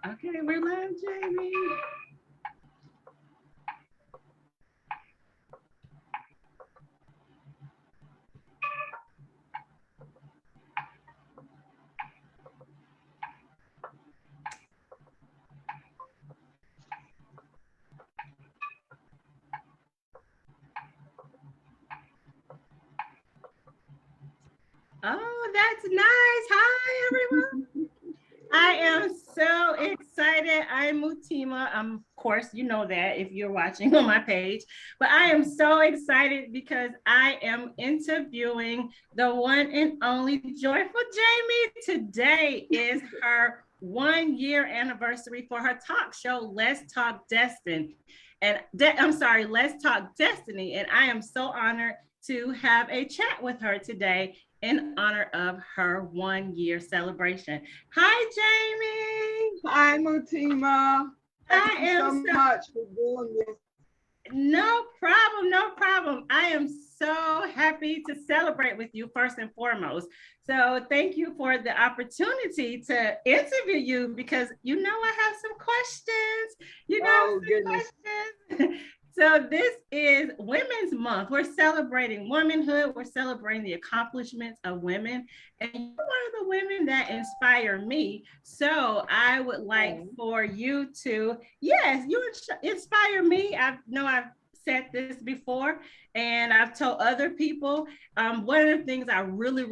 Okay, we're live, Jamie. Oh, that's nice. Hi, everyone. I am so excited. I'm Mutima. Of course, you know that if you're watching on my page, but I am so excited because I am interviewing the one and only Joyful Jamie. Today is her 1 year anniversary for her talk show, Let's Talk Destiny. I'm sorry, Let's Talk Destiny. And I am so honored to have a chat with her today in honor of her 1 year celebration. Hi, Jamie. Hi, Mutima. Thank I you am so so, much for doing this. no problem, no problem. I am so happy to celebrate with you first and foremost. So thank you for the opportunity to interview you because you know I have some questions. You know Oh, goodness. some questions. So this is Women's Month. We're celebrating womanhood. We're celebrating the accomplishments of women. And you're one of the women that inspire me. So I would like Oh, for you to, yes, you inspire me. I know I've said this before and I've told other people. One of the things I really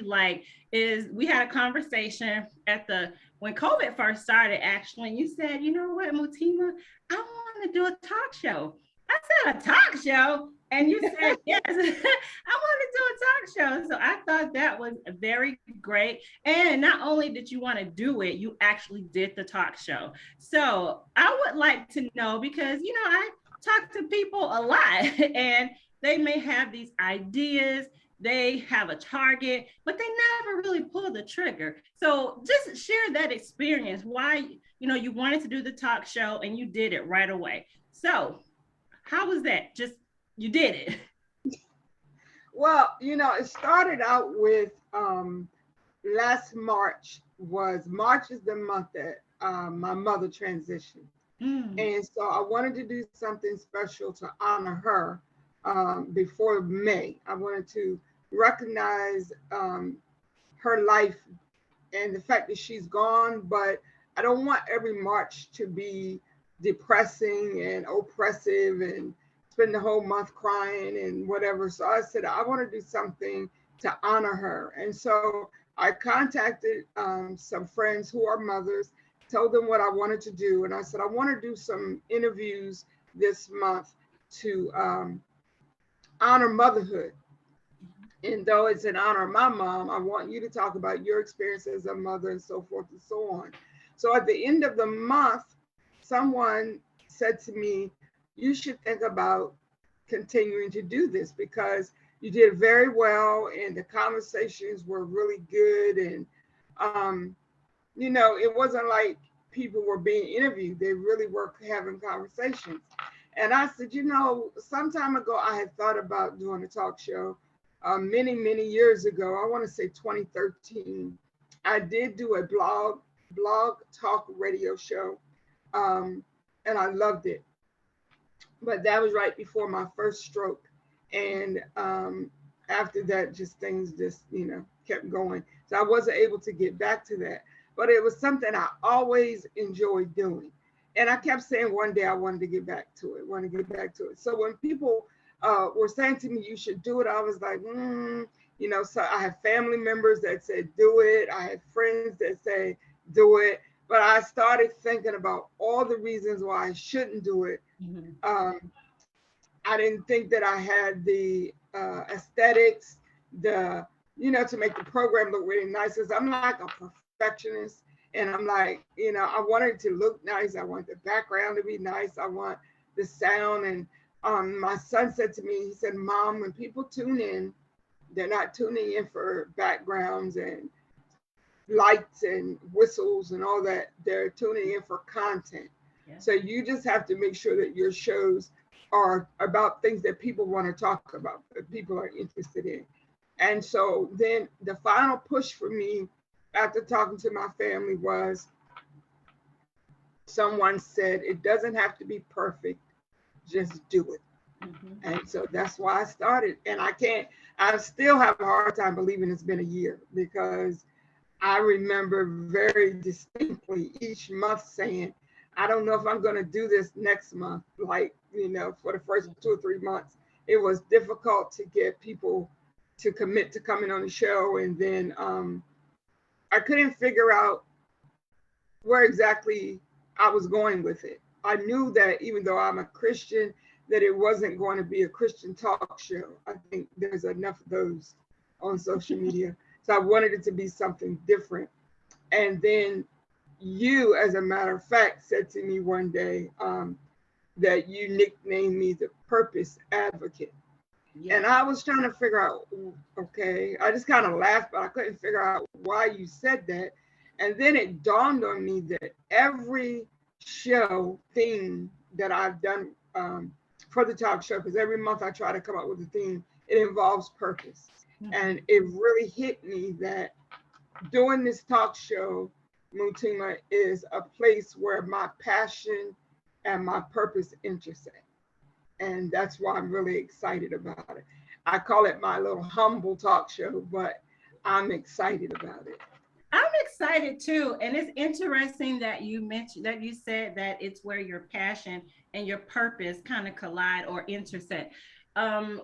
like is we had a conversation at the when COVID first started, actually, and you said, you know what, Mutima, I want to do a talk show. I said, a talk show? And you said, yes, I want to do a talk show. So I thought that was very great. And not only did you want to do it, you actually did the talk show. So I would like to know because, you know, I talk to people a lot and they may have these ideas, they have a target, but they never really pull the trigger. So just share that experience, why you wanted to do the talk show and you did it right away. So how was that? Just you did it. well, it started out with last March is the month that my mother transitioned. Mm, And so I wanted to do something special to honor her before May. I wanted to recognize her life and the fact that she's gone, but I don't want every March to be depressing and oppressive and spend the whole month crying and whatever. So I said, I want to do something to honor her. And so I contacted some friends who are mothers, told them what I wanted to do. And I said, I want to do some interviews this month to honor motherhood. And though it's in honor of my mom, I want you to talk about your experience as a mother and so forth and so on. So at the end of the month, someone said to me, you should think about continuing to do this because you did very well and the conversations were really good. And, it wasn't like people were being interviewed, they really were having conversations. And I said, some time ago, I had thought about doing a talk show many years ago. I want to say 2013. I did do a blog talk radio show, and I loved it. But that was right before my first stroke, and after that, just things just kept going. So I wasn't able to get back to that. But it was something I always enjoyed doing. And I kept saying one day I wanted to get back to it, want to get back to it. So when people were saying to me, you should do it, I was like, so I have family members that said, do it. I have friends that say, do it. But I started thinking about all the reasons why I shouldn't do it. mhm. Um, I didn't think that I had the aesthetics, to make the program look really nice. Because I'm like a perfectionist. And I'm like, I want it to look nice. I want the background to be nice. I want the sound. And my son said to me, he said, Mom, when people tune in, they're not tuning in for backgrounds and lights and whistles and all that. They're tuning in for content. Yeah. So you just have to make sure that your shows are about things that people want to talk about, that people are interested in. And so then the final push for me after talking to my family was someone said, it doesn't have to be perfect, just do it. Mhm. And so that's why I started. And I still have a hard time believing it's been a year, because I remember very distinctly each month saying, I don't know if I'm going to do this next month. Like, for the first 2 or 3 months, it was difficult to get people to commit to coming on the show. And then I couldn't figure out where exactly I was going with it. I knew that even though I'm a Christian, that it wasn't going to be a Christian talk show. I think there's enough of those on social media. So I wanted it to be something different. And then you, as a matter of fact, said to me one day that you nicknamed me the purpose advocate. And Yes. I was trying to figure out, okay, I just kind of laughed, but I couldn't figure out why you said that. And then it dawned on me that every show theme that I've done for the talk show, because every month I try to come up with a theme, it involves purpose. And Mhm. it really hit me that doing this talk show, Mutima, is a place where my passion and my purpose intersect. And that's why I'm really excited about it. I call it my little humble talk show, but I'm excited about it. I'm excited too. And it's interesting that you mentioned that you said that it's where your passion and your purpose kind of collide or intersect. Um,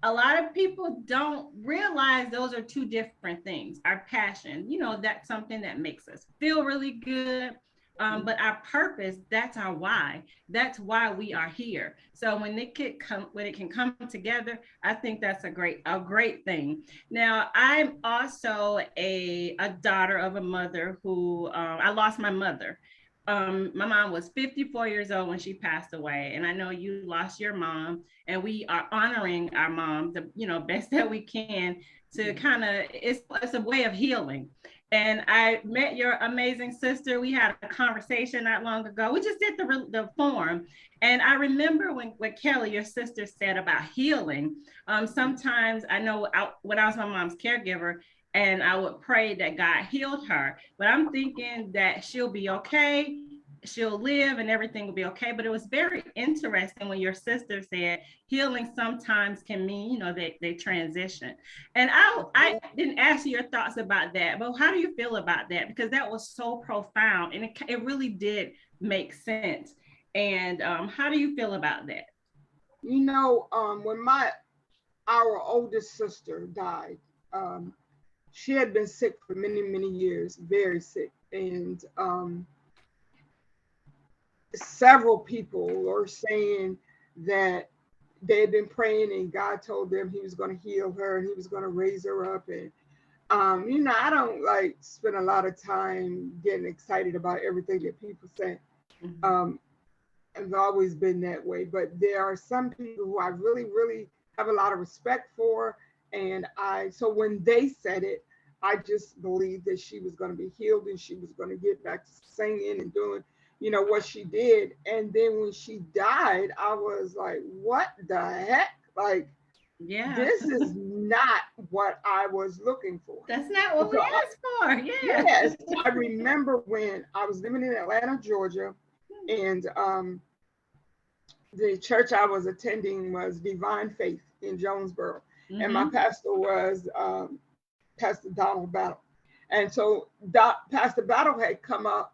a lot of people don't realize those are two different things. Our passion, that's something that makes us feel really good. But our purpose, that's our why. That's why we are here. So when it can come together, I think that's a great thing. Now, I'm also a daughter of a mother who I lost my mother. My mom was 54 years old when she passed away, and I know you lost your mom, and we are honoring our mom the best that we can to kind of it's a way of healing. And I met your amazing sister. We had a conversation not long ago. We just did the forum, and I remember when what Kelly, your sister, said about healing. Sometimes I know when I was my mom's caregiver, and I would pray that God healed her. But I'm thinking that she'll be okay, she'll live, and everything will be okay. But it was very interesting when your sister said healing sometimes can mean, they transition. And I didn't ask you your thoughts about that, but how do you feel about that? Because that was so profound, and it really did make sense. And how do you feel about that? When our oldest sister died, um, she had been sick for many, many years, very sick. And several people were saying that they had been praying and God told them he was going to heal her and he was going to raise her up. And, I don't like spend a lot of time getting excited about everything that people say. Mm-hmm. Um, I've always been that way. But there are some people who I really, really have a lot of respect for. So when they said it, I just believed that she was going to be healed and she was going to get back to singing and doing, what she did. And then when she died, I was like, what the heck? Like, Yeah, this is not what I was looking for. that's not what So, we asked for. Yeah. yes, I remember when I was living in Atlanta, Georgia, and the church I was attending was Divine Faith in Jonesboro, and my Mm-hmm. pastor was Pastor Donald Battle. And so Pastor Battle had come up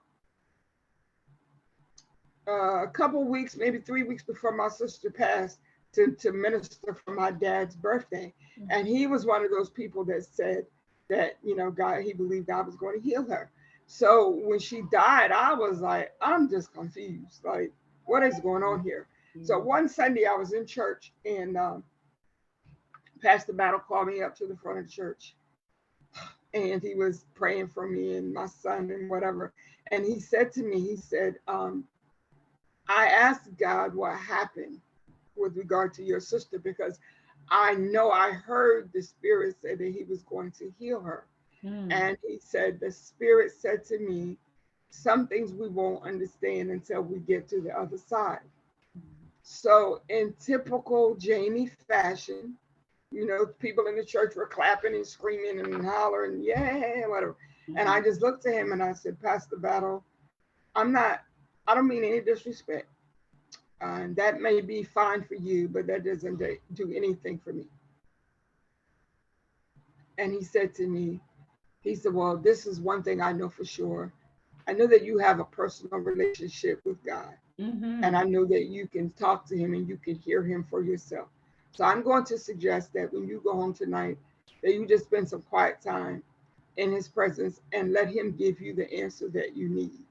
a couple weeks, maybe 3 weeks before my sister passed to minister for my dad's birthday. And he was one of those people that said that, God, he believed God was going to heal her. So when she died, I was like, I'm just confused. Like, what is going on here? So Mm-hmm. one Sunday I was in church and Pastor Battle called me up to the front of the church and he was praying for me and my son and whatever. And he said to me, he said, I asked God what happened with regard to your sister because I know I heard the Spirit say that he was going to heal her. Mm-hmm. And he said, the Spirit said to me, some things we won't understand until we get to the other side. So, in typical Jamie fashion, people in the church were clapping and screaming and hollering, yeah, whatever. And I Mm-hmm. just looked at him and I said, Pastor Battle, I'm not I don't mean any disrespect. And that may be fine for you, but that doesn't do anything for me. And he said to me, he said, well, this is one thing I know for sure. I know that you have a personal relationship with God. And I Mm-hmm. know that you can talk to him and you can hear him for yourself. So I'm going to suggest that when you go home tonight, that you just spend some quiet time in his presence and let him give you the answer that you need.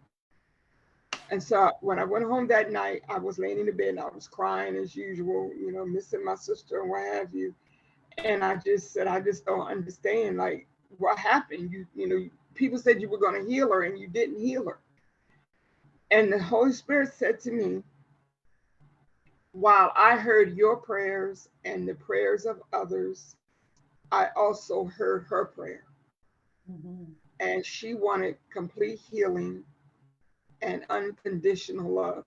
And so when I went home that night, I was laying in the bed and I was crying as usual, missing my sister and what have you. And I just said, I just don't understand, like, what happened. People said you were going to heal her and you didn't heal her. And the Holy Spirit said to me, while I heard your prayers and the prayers of others, I also heard her prayer. Mm-hmm. And she wanted complete healing and unconditional love.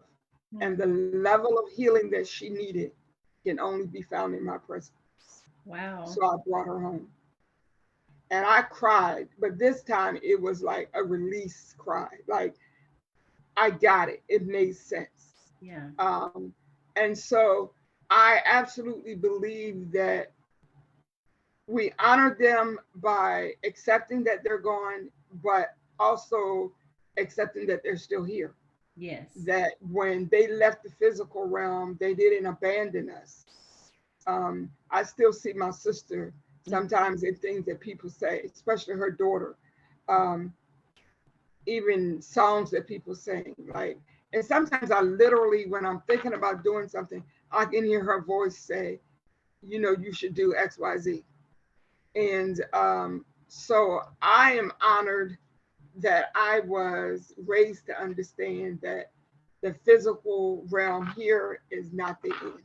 And the level of healing that she needed can only be found in my presence. Wow. So I brought her home. And I cried, but this time it was like a release cry. Like, I got it. It made sense. Yeah. Um, and so I absolutely believe that we honor them by accepting that they're gone, but also accepting that they're still here. Yes. That when they left the physical realm, they didn't abandon us. I still see my sister sometimes in things that people say, especially her daughter, um, even songs that people sing. Like, and sometimes I literally, when I'm thinking about doing something, I can hear her voice say, you should do X, Y, Z. And so I am honored that I was raised to understand that the physical realm here is not the end.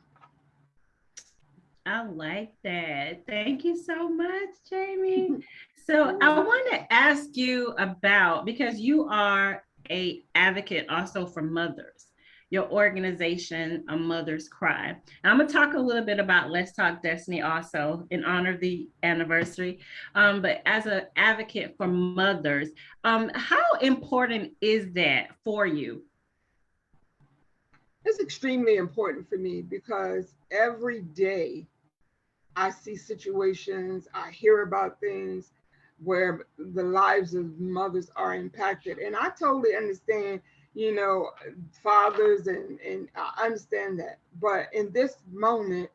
I like that. Thank you so much, Jamie. So I want to ask you about, because you are a advocate also for mothers, your organization, A Mother's Cry. And I'm gonna talk a little bit about Let's Talk Destiny also in honor of the anniversary. But as an advocate for mothers, how important is that for you? It's extremely important for me because every day I see situations, I hear about things where the lives of mothers are impacted. And I totally understand, you know, fathers, and I understand that. But in this moment,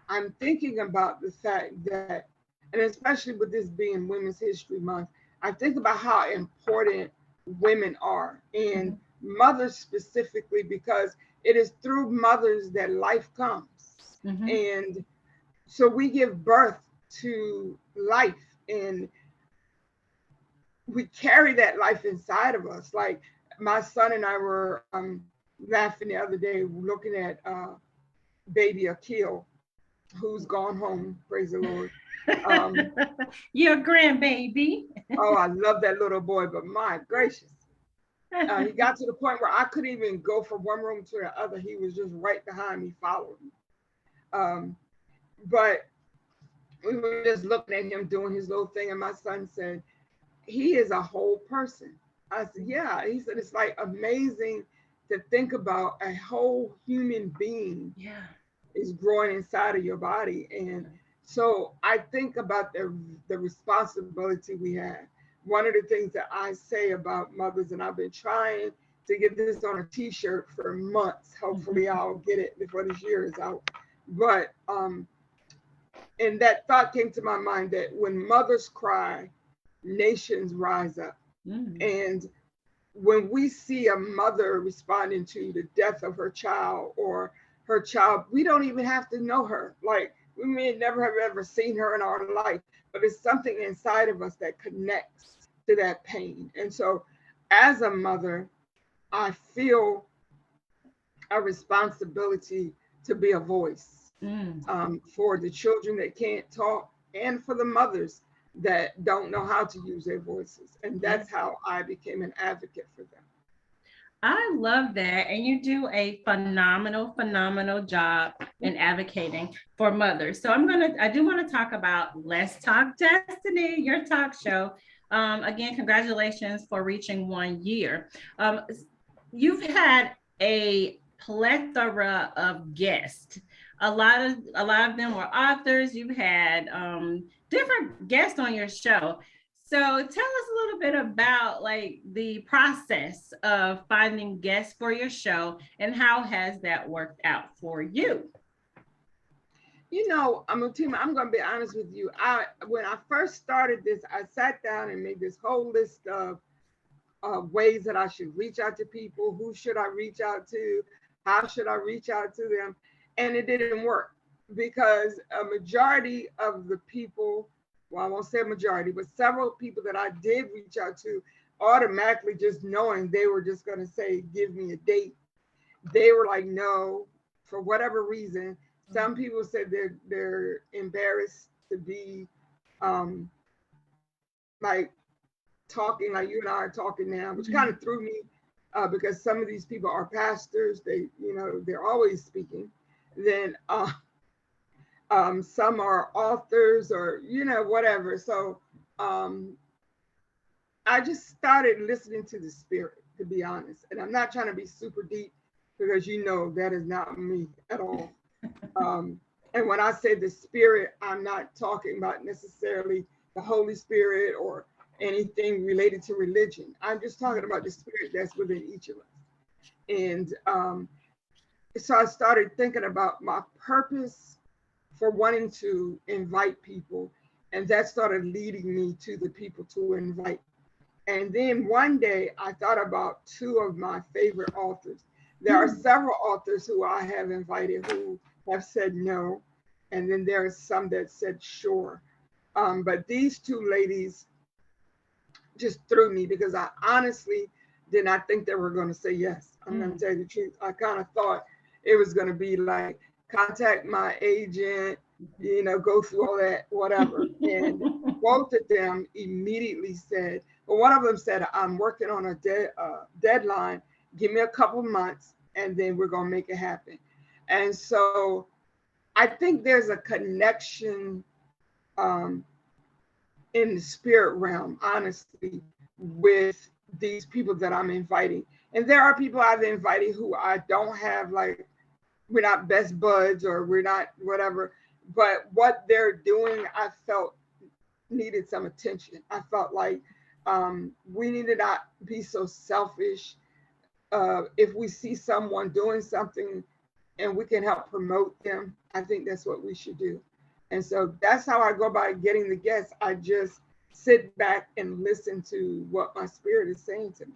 I'm thinking about the fact that, and especially with this being Women's History Month, I think about how important women are and Mhm. mothers specifically, because it is through mothers that life comes. Mhm. And so we give birth to life and we carry that life inside of us. Like my son and I were laughing the other day looking at baby Akil, who's gone home, praise the Lord. Um, Your grandbaby. oh, I love that little boy, but my gracious. He got to the point where I couldn't even go from one room to the other. He was just right behind me, following me. Um, but we were just looking at him doing his little thing, and my son said, he is a whole person. I said, yeah. He said, it's like amazing to think about a whole human being Yeah. is growing inside of your body. And so I think about the responsibility we have. One of the things that I say about mothers, and I've been trying to get this on a t-shirt for months. Hopefully I'll get it before this year is out. But and that thought came to my mind that when mothers cry, nations rise up. Mm. And when we see a mother responding to the death of her child or her child, we don't even have to know her. Like we may never have ever seen her in our life, but it's something inside of us that connects to that pain. And so as a mother, I feel a responsibility to be a voice Mm. for the children that can't talk and for the mothers that don't know how to use their voices. And Yeah. that's how I became an advocate for them. I love that. And you do a phenomenal, phenomenal job in advocating for mothers. So I do want to talk about Let's Talk Destiny, your talk show. Again, congratulations for reaching 1 year. Um, you've had a plethora of guests. A lot of them were authors. You've had different guests on your show. So tell us a little bit about like the process of finding guests for your show and how has that worked out for you? Mutima, I'm gonna be honest with you. When I first started this, I sat down and made this whole list of ways that I should reach out to people. Who should I reach out to? How should I reach out to them? And it didn't work because a majority of the people, well, I won't say a majority, but several people that I did reach out to, automatically just knowing they were just going to say, give me a date, they were like, no, for whatever reason. Some people said they're embarrassed to be um, like talking like you and I are talking now, which kind of threw me because some of these people are pastors. They're always speaking. Then some are authors or whatever. So um, I just started listening to the spirit, to be honest. And I'm not trying to be super deep because that is not me at all. Um, and when I say the spirit, I'm not talking about necessarily the Holy Spirit or anything related to religion. I'm just talking about the spirit that's within each of us. And so I started thinking about my purpose for wanting to invite people. And that started leading me to the people to invite. And then one day I thought about two of my favorite authors. There are several authors who I have invited who have said no. And then there are some that said sure. But these two ladies just threw me because I honestly did not think they were going to say yes. I'm going to tell you the truth. I kind of thought it was going to be like contact my agent, go through all that, whatever. And both of them immediately said, well, one of them said, I'm working on a deadline. Give me a couple months and then we're going to make it happen. And so I think there's a connection in the spirit realm, honestly, with these people that I'm inviting. And there are people I've invited who I don't have, like, we're not best buds or we're not whatever, but what they're doing, I felt needed some attention. I felt like we need to not be so selfish. If we see someone doing something and we can help promote them, I think that's what we should do. And so that's how I go about getting the guests. I just sit back and listen to what my spirit is saying to me.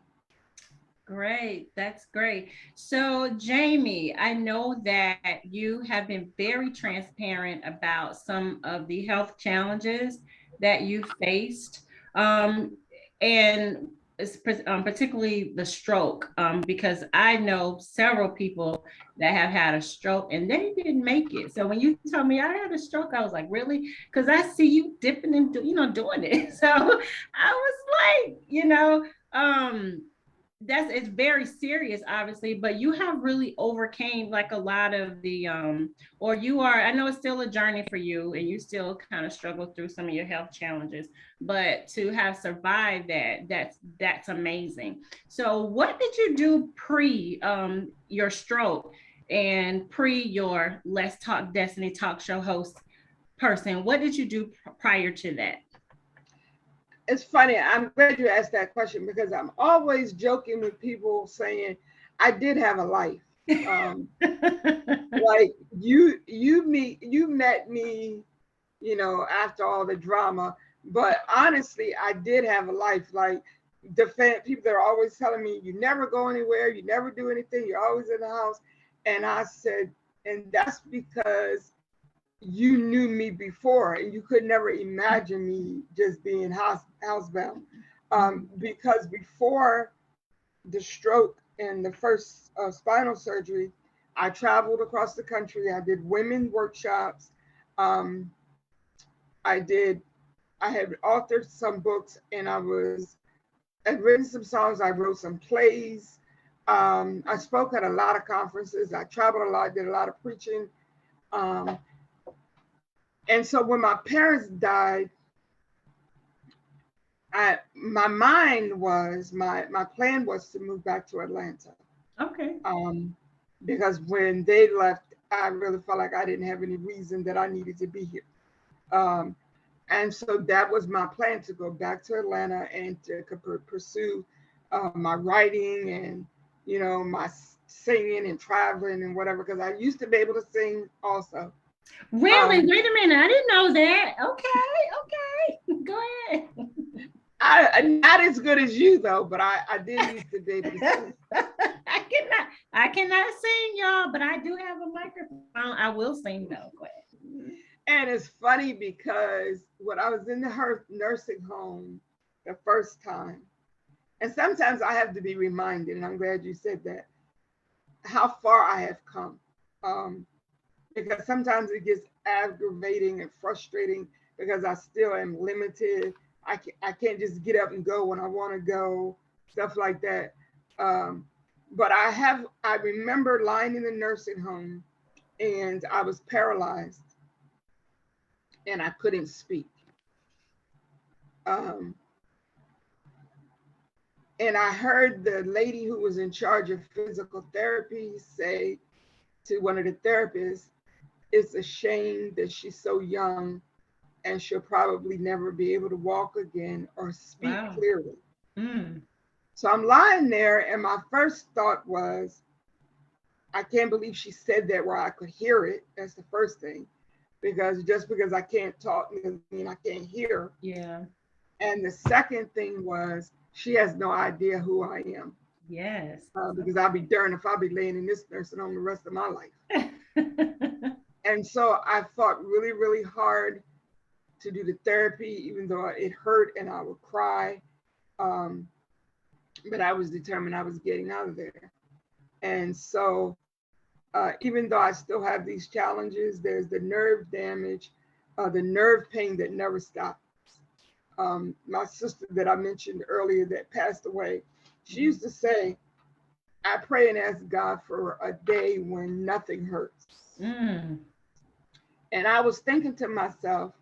Great. That's great. So, Jami, I know that you have been very transparent about some of the health challenges that you faced. And particularly the stroke, because I know several people that have had a stroke and they didn't make it. So when you told me I had a stroke, I was like, really? Because I see you dipping and doing it. So I was like, that's it's very serious obviously, but you have really overcame like a lot of the or you are, I know it's still a journey for you and you still kind of struggle through some of your health challenges, but to have survived that's amazing. So what did you do pre your stroke and pre your Let's Talk Destiny talk show host person? What did you do prior to that? It's funny. I'm glad you asked that question because I'm always joking with people saying I did have a life. Um, like you met me, after all the drama. But honestly, I did have a life. Like people that are always telling me you never go anywhere, you never do anything, you're always in the house. And I said, and that's because you knew me before and you could never imagine me just being housebound. Because before the stroke and the first spinal surgery, I traveled across the country. I did women workshops. Um, I did. I had authored some books, and I'd written some songs. I wrote some plays. I spoke at a lot of conferences. I traveled a lot. Did a lot of preaching. Um, and so when my parents died, my plan was to move back to Atlanta. Okay. Because when they left, I really felt like I didn't have any reason that I needed to be here. Um, and so that was my plan, to go back to Atlanta and to pursue my writing and, my singing and traveling and whatever, because I used to be able to sing also. Really? Um, Wait a minute. I didn't know that. Okay. Okay. Go ahead. not as good as you though, but I did used to be able to sing. I cannot sing, y'all, but I do have a microphone. I will sing though. Go ahead. And it's funny because when I was in the nursing home the first time, and sometimes I have to be reminded, and I'm glad you said that, how far I have come. Um, because sometimes it gets aggravating and frustrating because I still am limited. I can't just get up and go when I want to go, stuff like that. Um, but I remember lying in the nursing home and I was paralyzed and I couldn't speak. Um, and I heard the lady who was in charge of physical therapy say to one of the therapists, it's a shame that she's so young and she'll probably never be able to walk again or speak Wow. clearly. Mm. So I'm lying there, and my first thought was, I can't believe she said that where I could hear it. That's the first thing, because just because I can't talk doesn't mean I can't hear. Yeah. And the second thing was, she has no idea who I am, Yes. because I'll be darned if I'll be laying in this nursing home the rest of my life. And so I fought really, really hard to do the therapy, even though it hurt and I would cry. Um, but I was determined I was getting out of there. And so, even though I still have these challenges, there's the nerve damage, the nerve pain that never stops. My sister that I mentioned earlier that passed away, she used to say, I pray and ask God for a day when nothing hurts. Mm. And I was thinking to myself,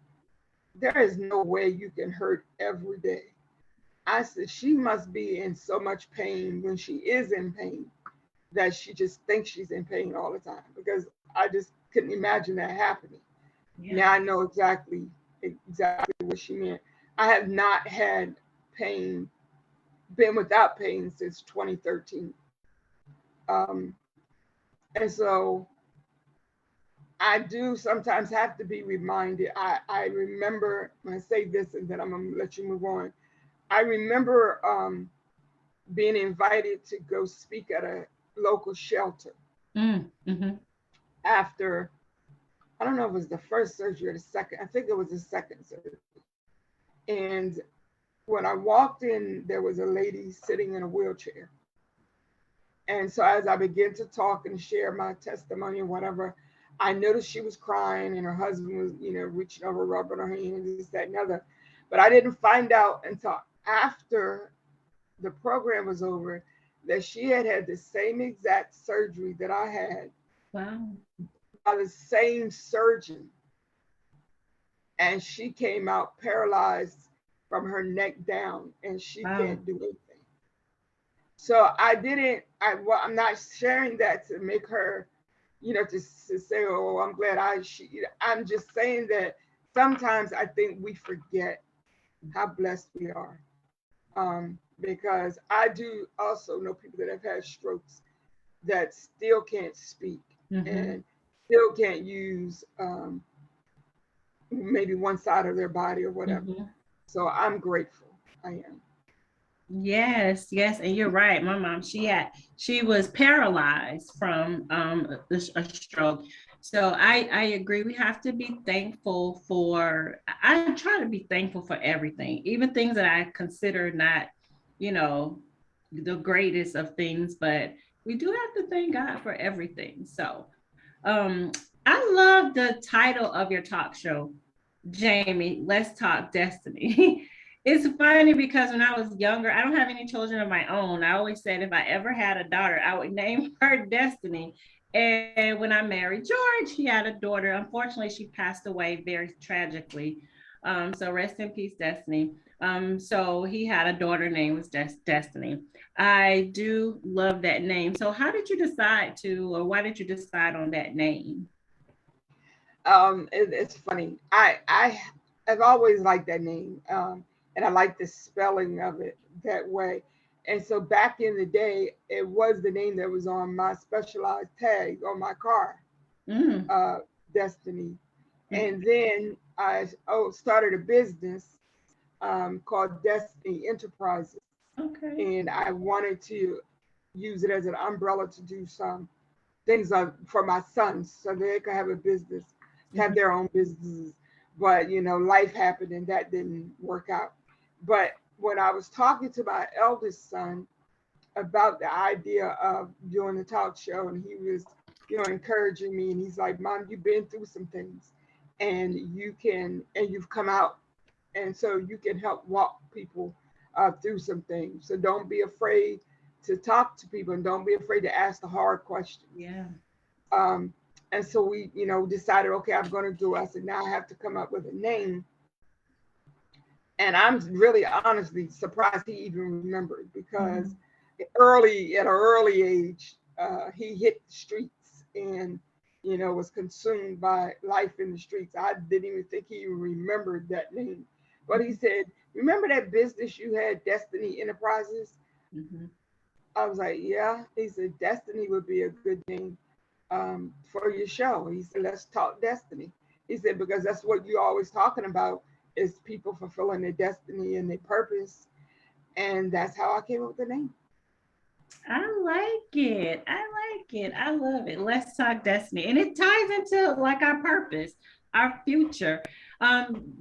there is no way you can hurt every day. I said, she must be in so much pain when she is in pain that she just thinks she's in pain all the time, because I just couldn't imagine that happening. Yeah. Now I know exactly what she meant. I have not had pain, been without pain since 2013. Um, and so I do sometimes have to be reminded. I remember when I say this, and then I'm going to let you move on. I remember being invited to go speak at a local shelter Mm. Mm-hmm. after, I don't know if it was the first surgery or the second. I think it was the second surgery. And when I walked in, there was a lady sitting in a wheelchair. And so as I began to talk and share my testimony and whatever, I noticed she was crying and her husband was, reaching over, rubbing her hand, and this, that, and other. But I didn't find out until after the program was over that she had had the same exact surgery that I had Wow. by the same surgeon. And she came out paralyzed from her neck down and she Wow. can't do anything. So I'm not sharing that to make her, to say, oh, I'm glad I'm just saying that sometimes I think we forget how blessed we are. Because I do also know people that have had strokes that still can't speak Mm-hmm. and still can't use maybe one side of their body or whatever. Mm-hmm. So I'm grateful. I am. Yes, yes, and you're right. My mom, she was paralyzed from a stroke. So I agree. We have to be thankful for. I try to be thankful for everything, even things that I consider not, you know, the greatest of things. But we do have to thank God for everything. So, um, I love the title of your talk show, Jamie. Let's talk destiny. It's funny because when I was younger, I don't have any children of my own. I always said if I ever had a daughter, I would name her Destiny. And when I married George, he had a daughter. Unfortunately, she passed away very tragically. So rest in peace, Destiny. So he had a daughter named was Destiny. I do love that name. So how did you decide to, or why did you decide on that name? It's funny. I have always liked that name, and I like the spelling of it that way. And so back in the day, it was the name that was on my specialized tag on my car, Mm, uh, Destiny. And okay. then I started a business called Destiny Enterprises, Okay. and I wanted to use it as an umbrella to do some things for my sons so they could have a business, have Mhm. their own businesses. But life happened and that didn't work out. But when I was talking to my eldest son about the idea of doing the talk show, and he was, encouraging me, and he's like, "Mom, you've been through some things, and you've come out, and so you can help walk people through some things. So don't be afraid to talk to people, and don't be afraid to ask the hard questions." Yeah. Um, and so we, decided, okay, I'm going to do it. I said, now I have to come up with a name. And I'm really honestly surprised he even remembered, because Mhm. at an early age, he hit the streets and, was consumed by life in the streets. I didn't even think he even remembered that name. But he Mhm. said, "Remember that business you had, Destiny Enterprises?" Mhm. I was like, "Yeah." He said, "Destiny would be a good name for your show." He said, "Let's talk destiny." He said, "Because that's what you're always talking about, is people fulfilling their destiny and their purpose." And that's how I came up with the name. I like it. I like it. I love it. Let's talk destiny. And it ties into like our purpose, our future.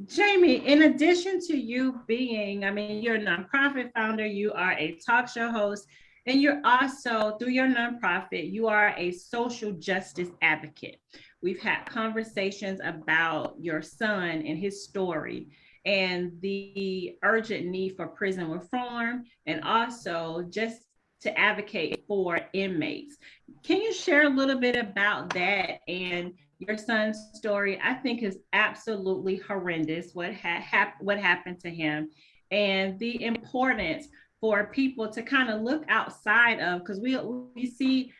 Jamie, in addition to you being, I mean, you're a nonprofit founder, you are a talk show host, and you're also, through your nonprofit, you are a social justice advocate. We've had conversations about your son and his story and the urgent need for prison reform, and also just to advocate for inmates. Can you share a little bit about that and your son's story? I think is absolutely horrendous what happened to him, and the importance for people to kind of look outside of, because we see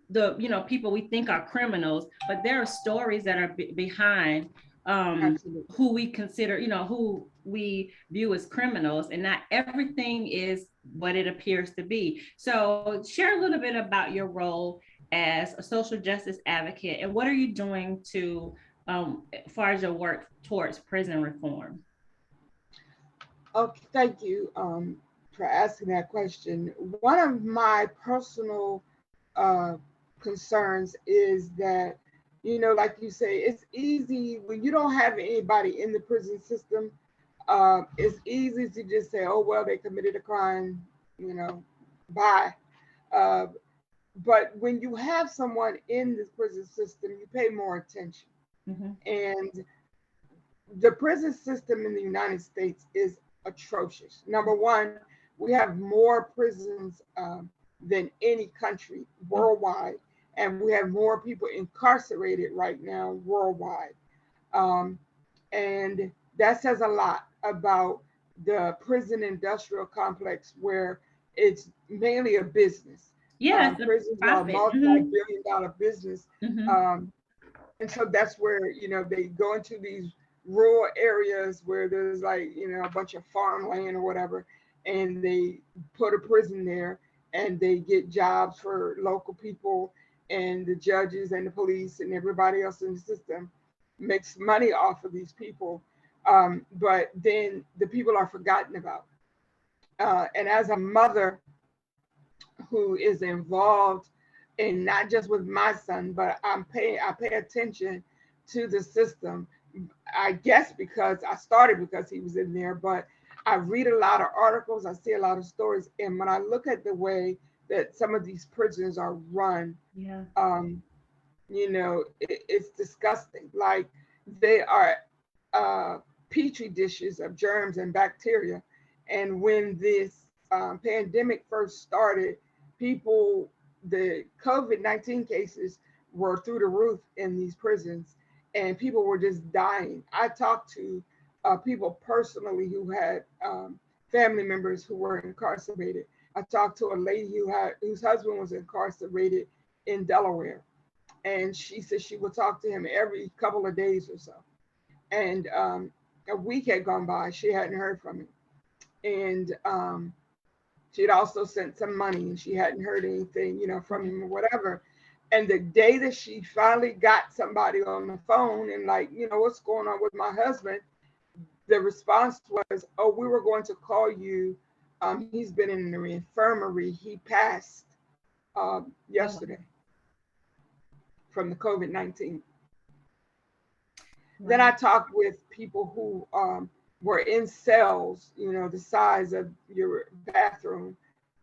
the people we think are criminals, but there are stories that are behind Absolutely. who we consider, who we view as criminals, and not everything is what it appears to be. So share a little bit about your role as a social justice advocate, and what are you doing to as far as your work towards prison reform? Okay, thank you for asking that question. One of my personal uh, concerns is that, like you say, it's easy when you don't have anybody in the prison system. It's easy to just say, "Oh well, they committed a crime," you know, bye. Uh, but when you have someone in the prison system, you pay more attention. Mm-hmm. And the prison system in the United States is atrocious. Number one, we have more prisons than any country worldwide, and we have more people incarcerated right now worldwide. Um, and that says a lot about the prison industrial complex, where it's mainly a business. Yeah, it's a Prisons are a profit. Mm-hmm. multi-billion-dollar business. Mm-hmm. Um, and so that's where they go into these rural areas where there's like a bunch of farmland or whatever, and they put a prison there, and they get jobs for local people, and the judges and the police and everybody else in the system makes money off of these people. But then the people are forgotten about. And as a mother who is involved in not just with my son, but I pay attention to the system. I guess because I started because he was in there, but I read a lot of articles, I see a lot of stories, and when I look at the way that some of these prisons are run, Yeah. um, it's disgusting. Like they are uh, petri dishes of germs and bacteria. And when this pandemic first started, people, the COVID-19 cases were through the roof in these prisons, and people were just dying. I talked to people personally who had family members who were incarcerated. I talked to a lady whose husband was incarcerated in Delaware, and she said she would talk to him every couple of days or so. And a week had gone by, she hadn't heard from him, and she had also sent some money, and she hadn't heard anything, from him or whatever. And the day that she finally got somebody on the phone and like, what's going on with my husband, the response was, "Oh, we were going to call you. He's been in the infirmary. He passed yesterday from the COVID-19." Wow. Then I talked with people who were in cells, the size of your bathroom.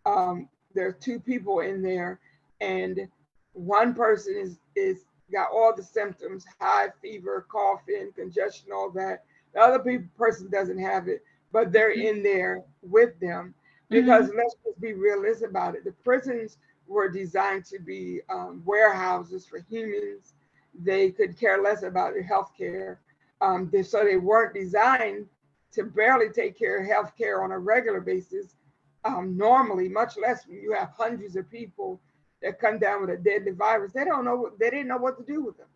There are two people in there, and one person is got all the symptoms: high fever, coughing, congestion, all that. The other person doesn't have it, but they're in there with them because let's just be realistic about it. The prisons were designed to be warehouses for humans. They could care less about your health care. So they weren't designed to barely take care of health care on a regular basis. Normally, much less when you have hundreds of people that come down with a deadly virus. They didn't know what to do with them.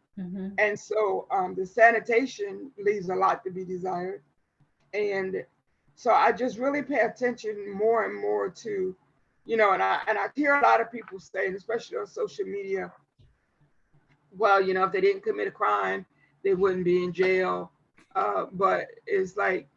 And so the sanitation leaves a lot to be desired. And so I just really pay attention more and more to, and I hear a lot of people saying, especially on social media, well, if they didn't commit a crime, they wouldn't be in jail. But it's like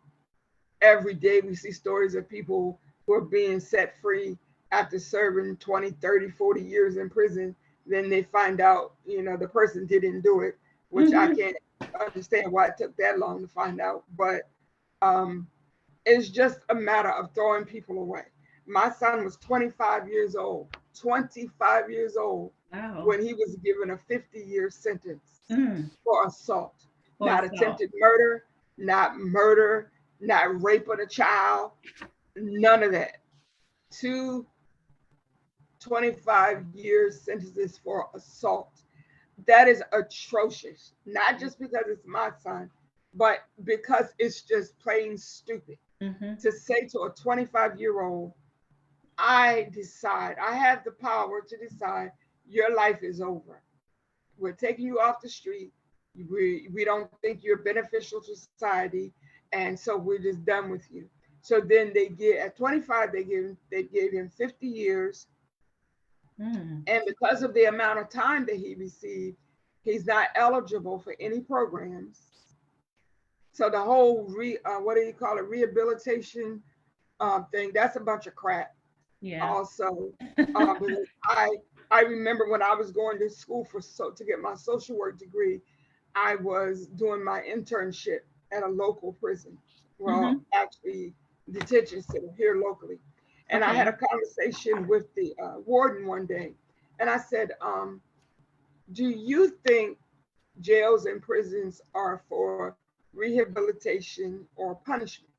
every day we see stories of people who are being set free after serving 20, 30, 40 years in prison. Then they find out, the person didn't do it, which I can't understand why it took that long to find out. But it's just a matter of throwing people away. My son was 25 years old, wow, when he was given a 50-year sentence for assault. Not attempted murder, not rape of a child, none of that. 25 year sentences for assault. That is atrocious. Not just because it's my son, but because it's just plain stupid to say to a 25-year-old, I have the power to decide your life is over. We're taking you off the street. We don't think you're beneficial to society. And so we're just done with you. So then at 25, they gave him 50 years. And because of the amount of time that he received, he's not eligible for any programs. So the whole rehabilitation thing, that's a bunch of crap. Yeah. Also, I remember when I was going to school to get my social work degree, I was doing my internship at a local prison. Well, actually, detention center here locally. And I had a conversation with the warden one day. And I said, do you think jails and prisons are for rehabilitation or punishment?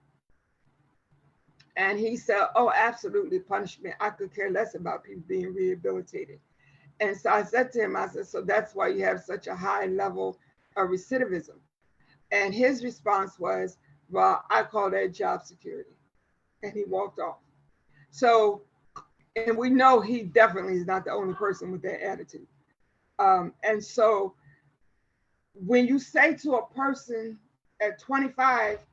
And he said, oh, absolutely punishment. I could care less about people being rehabilitated. And so I said to him, so that's why you have such a high level of recidivism. And his response was, well, I call that job security. And he walked off. So, and we know he definitely is not the only person with that attitude. And so when you say to a person at 25,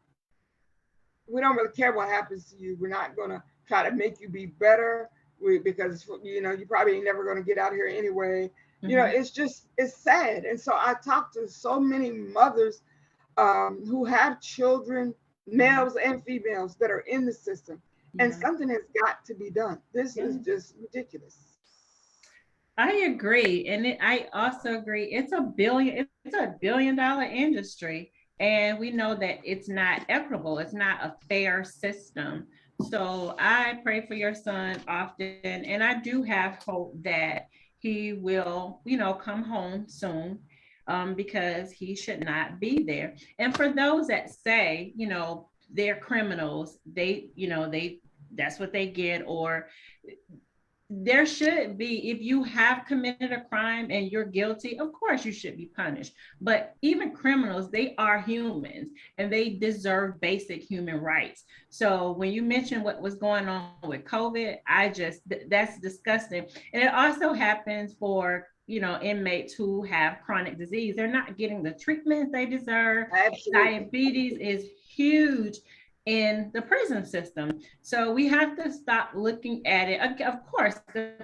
we don't really care what happens to you. We're not going to try to make you be better because, you probably ain't never going to get out of here anyway. It's sad. And so I talked to so many mothers who have children, males and females, that are in the system. And something has got to be done. This is just ridiculous. I agree. And I also agree. It's a billion-dollar industry. And we know that it's not equitable. It's not a fair system. So I pray for your son often. And I do have hope that he will, come home soon, because he should not be there. And for those that say, they're criminals, that's what they get, or there should be, if you have committed a crime and you're guilty, of course you should be punished. But even criminals, they are humans and they deserve basic human rights. So when you mentioned what was going on with COVID, that's disgusting. And it also happens for, inmates who have chronic disease. They're not getting the treatment they deserve. Absolutely. Diabetes is huge in the prison system. So we have to stop looking at it. Of course,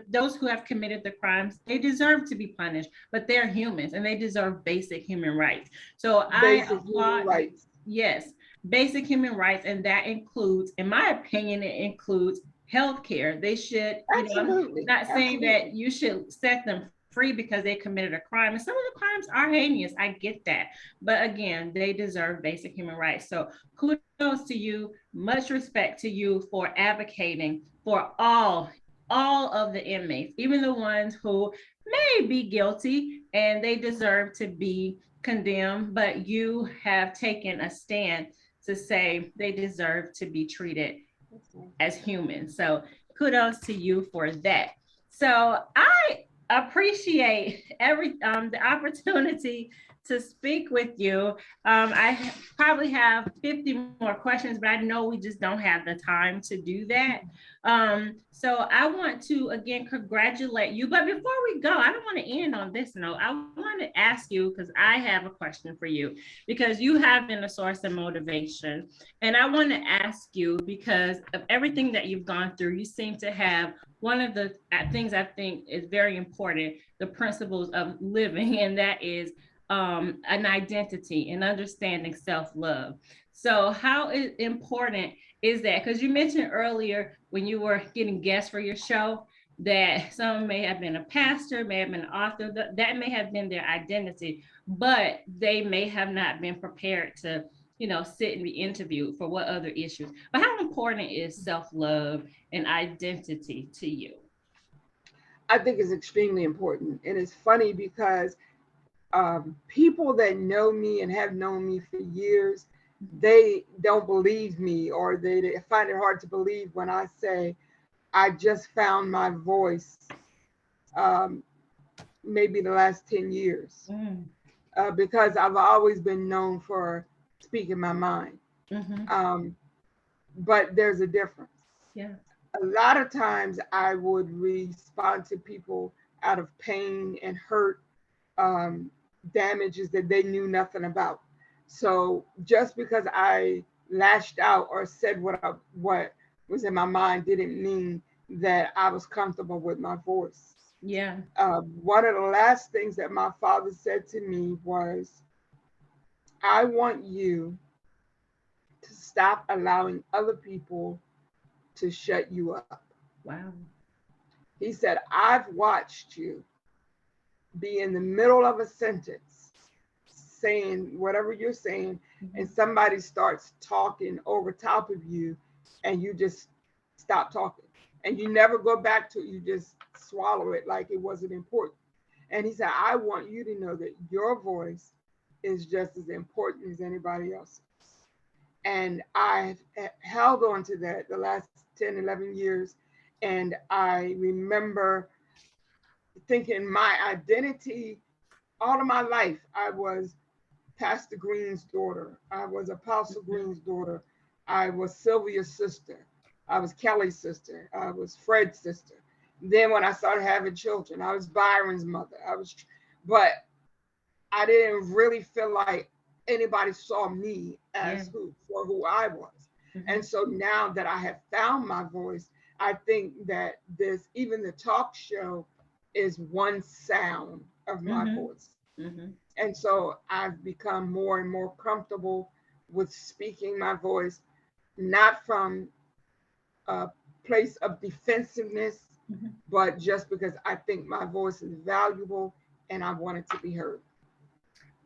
those who have committed the crimes, they deserve to be punished, but they're humans and they deserve basic human rights. So I Basic human applaud, rights. yes, basic human rights. And that includes, in my opinion, it includes healthcare. They should, I'm Absolutely. not saying Absolutely. that you should set them free because they committed a crime. And some of the crimes are heinous. I get that. But again, they deserve basic human rights. So kudos to you. Much respect to you for advocating for all of the inmates, even the ones who may be guilty and they deserve to be condemned, but you have taken a stand to say they deserve to be treated as humans. So kudos to you for that. So I appreciate the opportunity to speak with you. I probably have 50 more questions, but I know we just don't have the time to do that. So I want to again congratulate you. But before we go, I don't want to end on this note. I want to ask you, because I have a question for you, because you have been a source of motivation. And I want to ask you, because of everything that you've gone through, you seem to have one of the things I think is very important, the principles of living, and that is an identity and understanding self-love. So how important is that? Because you mentioned earlier when you were getting guests for your show that some may have been a pastor, may have been an author, that may have been their identity, but they may have not been prepared to, sit and be interviewed for what other issues. But how important is self-love and identity to you? I think it's extremely important. And it's funny because people that know me and have known me for years, they don't believe me, or they find it hard to believe when I say I just found my voice um, maybe the last 10 years, Mm, because I've always been known for speaking my mind. mm-hmm. Um, but there's a difference. Yeah. A lot of times I would respond to people out of pain and hurt, um, damages that they knew nothing about. So just because I lashed out or said what was in my mind didn't mean that I was comfortable with my voice. Yeah. One of the last things that my father said to me was, I want you to stop allowing other people to shut you up. Wow. He said, I've watched you be in the middle of a sentence saying whatever you're saying, Mm-hmm. and somebody starts talking over top of you, and you just stop talking. And you never go back to it, you just swallow it like it wasn't important. And he said, I want you to know that your voice is just as important as anybody else's. And I've held on to that the last 10, 11 years. And I remember thinking my identity all of my life, I was Pastor Greene's daughter. I was Apostle Mm-hmm. Greene's daughter. I was Sylvia's sister. I was Kelly's sister. I was Fred's sister. Then when I started having children, I was Byron's mother. But I didn't really feel like anybody saw me Yeah. as who I was. Mm-hmm. And so now that I have found my voice, I think that this, even the talk show, is one sound of my Mm-hmm. voice. Mm-hmm. And so I've become more and more comfortable with speaking my voice, not from a place of defensiveness, Mm-hmm. but just because I think my voice is valuable and I want it to be heard.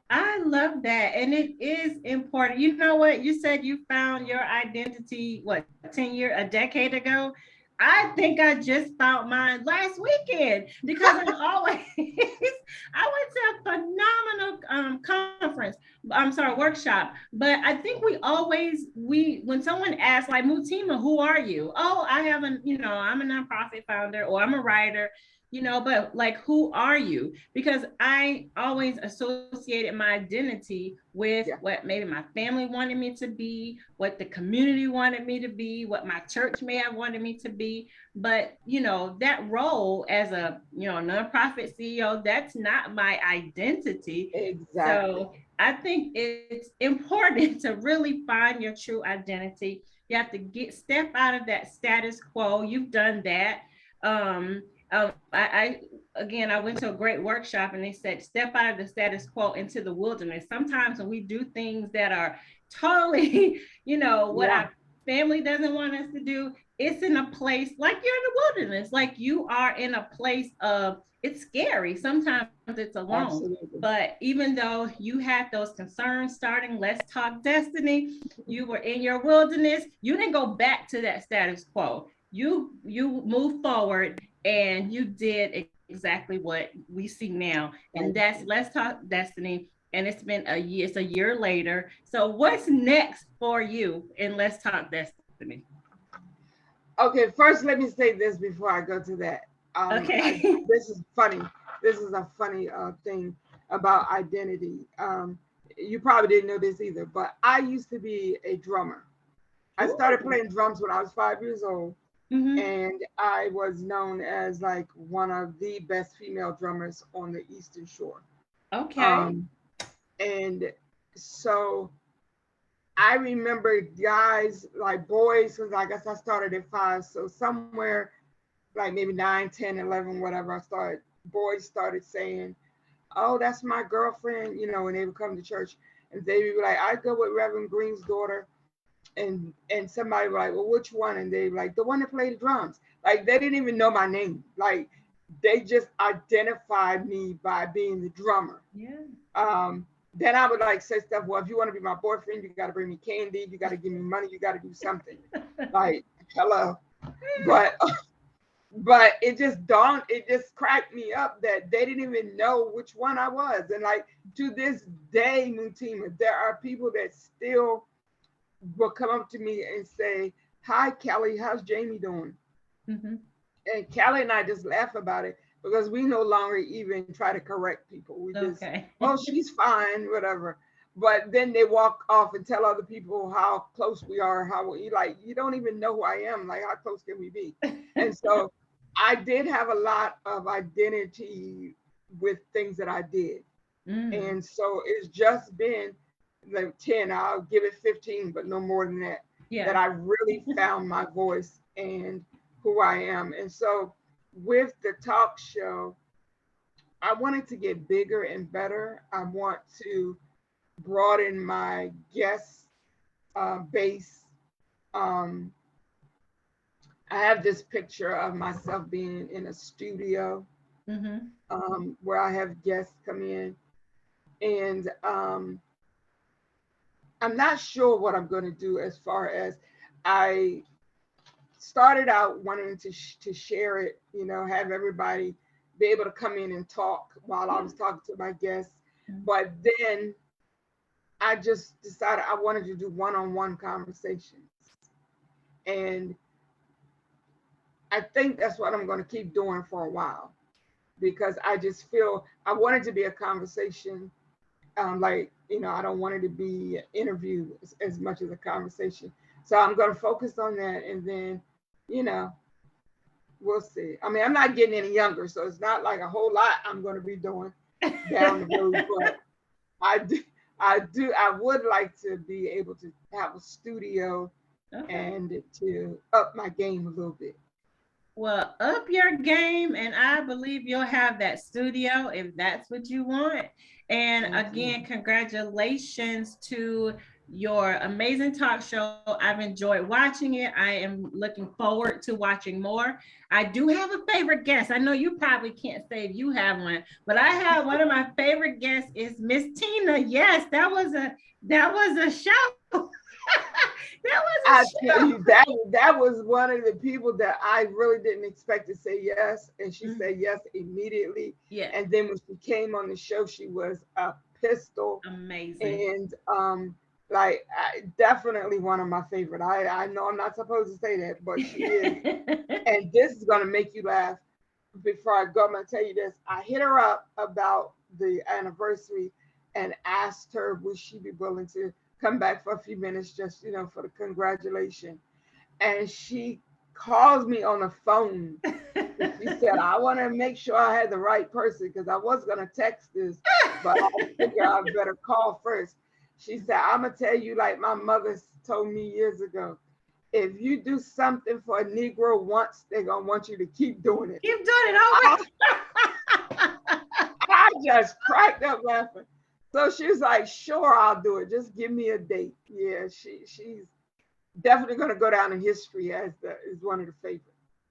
I love that. And it is important. You know what? You said you found your identity, what, 10 years, a decade ago? I think I just found mine last weekend because I'm always I went to a phenomenal conference. I'm sorry, workshop. But I think we always we when someone asks like Mutima, who are you? Oh, I have a I'm a nonprofit founder or I'm a writer. But like, who are you? Because I always associated my identity with Yeah, what maybe my family wanted me to be, what the community wanted me to be, what my church may have wanted me to be. But that role as a nonprofit CEO, that's not my identity. exactly. So I think it's important to really find your true identity. You have to get step out of that status quo. You've done that. um I again, I went to a great workshop and they said step out of the status quo into the wilderness. Sometimes when we do things that are totally what Yeah, our family doesn't want us to do, it's in a place like you're in the wilderness, like you are in a place of, it's scary, sometimes it's alone. absolutely. But even though you had those concerns starting Let's Talk Destiny, you were in your wilderness, you didn't go back to that status quo. You moved forward and you did exactly what we see now, and Thank that's you. Let's Talk Destiny. And it's been a year, it's a year later. So what's next for you in Let's Talk Destiny? Okay, first let me say this before I go to that. Okay. This is funny. This is a funny thing about identity. You probably didn't know this either, but I used to be a drummer. I started Ooh. playing drums when I was 5 years old, Mm-hmm. and I was known as like one of the best female drummers on the Eastern Shore. Okay. Um, and so I remember guys like boys, because I guess I started at 5. So somewhere like maybe 9, 10, 11, whatever, boys started saying, oh, that's my girlfriend, when they would come to church. And they would be like, I go with Reverend Greene's daughter. And somebody would be like, well, which one? And they were like, the one that played the drums. Like they didn't even know my name. Like they just identified me by being the drummer. Yeah. Um, then I would like say stuff. Well, if you want to be my boyfriend, you got to bring me candy. You got to give me money. You got to do something. Like hello, but but it just dawned. It just cracked me up that they didn't even know which one I was. And like to this day, Mutima, there are people that still will come up to me and say, "Hi, Kelly. How's Jamie doing?" Mm-hmm. And Callie and I just laugh about it because we no longer even try to correct people. We just, Okay. oh, she's fine, whatever. But then they walk off and tell other people how close we are, how we like, you don't even know who I am. Like, how close can we be? And so I did have a lot of identity with things that I did. Mm. And so it's just been like 10, I'll give it 15, but no more than that, that Yeah. I really found my voice and who I am. And so with the talk show, I wanted to get bigger and better. I want to broaden my guest base. Um, I have this picture of myself being in a studio Mm-hmm. where I have guests come in. And I'm not sure what I'm going to do as far as I started out wanting to share it, have everybody be able to come in and talk while I Yeah. was talking to my guests. Mm. But then I just decided I wanted to do one-on-one conversations. And I think that's what I'm going to keep doing for a while because I just feel I want it to be a conversation. Like, I don't want it to be an interview as much as a conversation. So I'm going to focus on that. And then, you know, we'll see. I mean, I'm not getting any younger, so it's not like a whole lot I'm going to be doing down the road. But I do, I would like to be able to have a studio Okay. and to up my game a little bit. Well, up your game, and I believe you'll have that studio if that's what you want. And Thank you. again, congratulations to your amazing talk show. I've enjoyed watching it. I am looking forward to watching more. I do have a favorite guest. I know you probably can't say if you have one, but I have one of my favorite guests is Miss Tina. Yes, that was a show. That was I tell you, that was one of the people that I really didn't expect to say yes, and she said yes immediately. Yeah. And then when she came on the show, she was a pistol, Amazing. and like definitely one of my favorite. I know I'm not supposed to say that, but she is. And this is gonna make you laugh. Before I go, I'm gonna tell you this. I hit her up about the anniversary and asked her would she be willing to come back for a few minutes, just for the congratulation. And she calls me on the phone. She said, I want to make sure I had the right person because I was going to text this, but I figure I better call first. She said, I'm going to tell you, like my mother told me years ago, if you do something for a Negro once, they're going to want you to keep doing it. Keep doing it over. I just cracked up laughing. So she was like, sure, I'll do it. Just give me a date. Yeah, she's definitely going to go down in history as one of the favorites.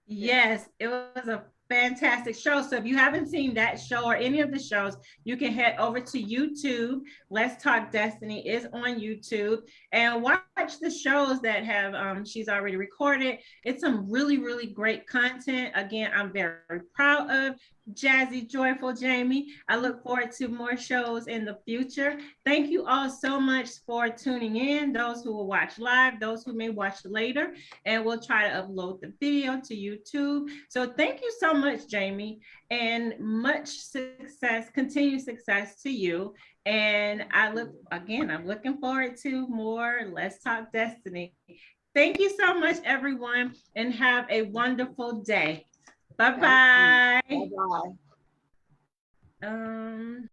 Yes, it was a fantastic show. So if you haven't seen that show or any of the shows, you can head over to YouTube. Let's Talk Destiny is on YouTube and watch the shows that have she's already recorded. It's some really, really great content. Again, I'm very proud of Jazzy Joyful Jami. I look forward to more shows in the future. Thank you all so much for tuning in. Those who will watch live, those who may watch later, and we'll try to upload the video to YouTube. So thank you so much, Jami, and much success, continued success to you. And I'm looking forward to more Let's Talk Destiny. Thank you so much, everyone, and have a wonderful day. Bye-bye. Bye-bye.